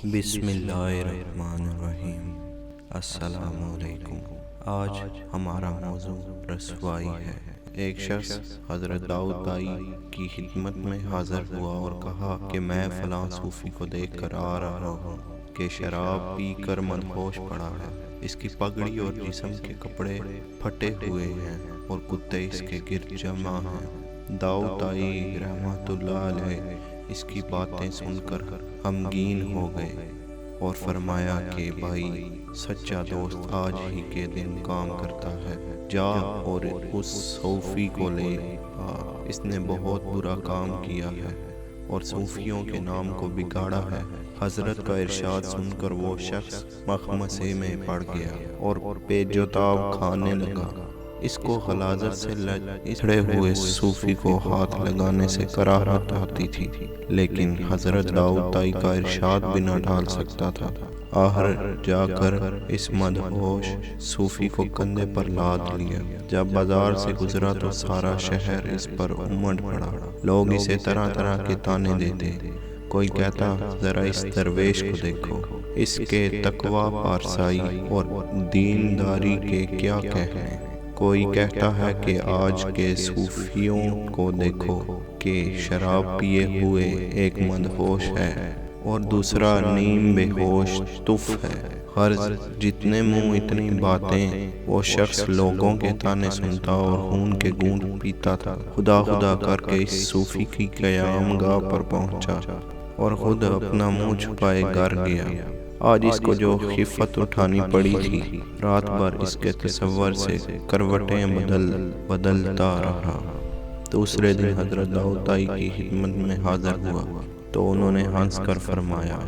بسم اللہ الرحمن الرحیم۔ السلام علیکم۔ آج ہمارا موضوع رسوائی ہے۔ ایک شخص حضرت داؤد دائی کی خدمت میں حاضر ہوا اور کہا کہ میں فلاں صوفی کو دیکھ کر آ رہا ہوں کہ شراب پی کر مدہوش پڑا ہے۔ اس کی پگڑی اور جسم کے کپڑے پھٹے ہوئے ہیں اور کتے اس کے گرد جمع ہیں۔ داؤد دائی رحمۃ اللہ علیہ اس کی باتیں سن کر غمگین ہو گئے اور فرمایا کہ بھائی، سچا دوست آج ہی کے دن کام کرتا ہے، جا اور اس صوفی کو لے آ، اس نے بہت برا کام کیا ہے اور صوفیوں کے نام کو بگاڑا ہے۔ حضرت کا ارشاد سن کر وہ شخص مخمصے میں پڑ گیا اور بے جوتاب کھانے لگا۔ اس کو غلاظت سے لچڑے ہوئے صوفی کو ہاتھ لگانے سے کراہت آتی تھی، لیکن حضرت داؤد دائی کا ارشاد بھی نہ ڈال سکتا تھا۔ آخر جا کر اس مدہوش صوفی کو کندھے پر لاد لیا۔ جب بازار سے گزرا تو سارا شہر اس پر امڑ پڑا۔ لوگ اسے طرح طرح کے طعنے دیتے۔ کوئی کہتا ذرا اس درویش کو دیکھو، اس کے تقویٰ پارسائی اور دینداری کے کیا کہنے۔ کوئی کہتا ہے کہ آج کے صوفیوں کو دیکھو کہ شراب پیے ہوئے ایک مدہوش ہے اور دوسرا نیم بے ہوش تف ہے۔ غرض جتنے منہ اتنی باتیں۔ وہ شخص لوگوں کے طعنے سنتا اور خون کے گھونٹ پیتا تھا۔ خدا خدا کر کے اس صوفی کی قیام گاہ پر پہنچا اور خود اپنا منہ چھپائے گھر گیا۔ آج اس کو جو خفت اٹھانی پڑی تھی، رات بھر اس کے تصور سے کروٹیں بدلتا رہا۔ دوسرے دن حضرت داؤد دائی کی خدمت میں حاضر ہوا تو انہوں نے ہنس کر فرمایا،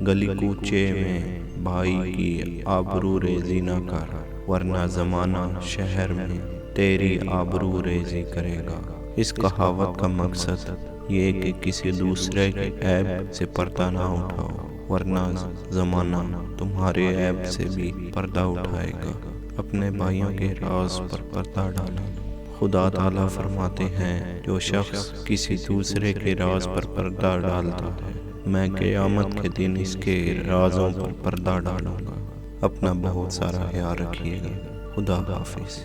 گلی کوچے میں بھائی کی آبرو ریزی نہ کر، ورنہ زمانہ شہر میں تیری آبرو ریزی کرے گا۔ اس کہاوت کا مقصد یہ کہ کسی دوسرے کے عیب سے پردہ نہ اٹھاؤ، ورنہ زمانہ تمہارے عیب سے بھی پردہ اٹھائے گا۔ اپنے بھائیوں کے راز پر پردہ ڈالیں۔ خدا تعالیٰ فرماتے ہیں، جو شخص کسی دوسرے کے راز پر پردہ ڈالتا ہے، میں قیامت کے دن اس کے رازوں پر پردہ ڈالوں گا۔ اپنا بہت سارا خیال رکھیے گا۔ خدا حافظ۔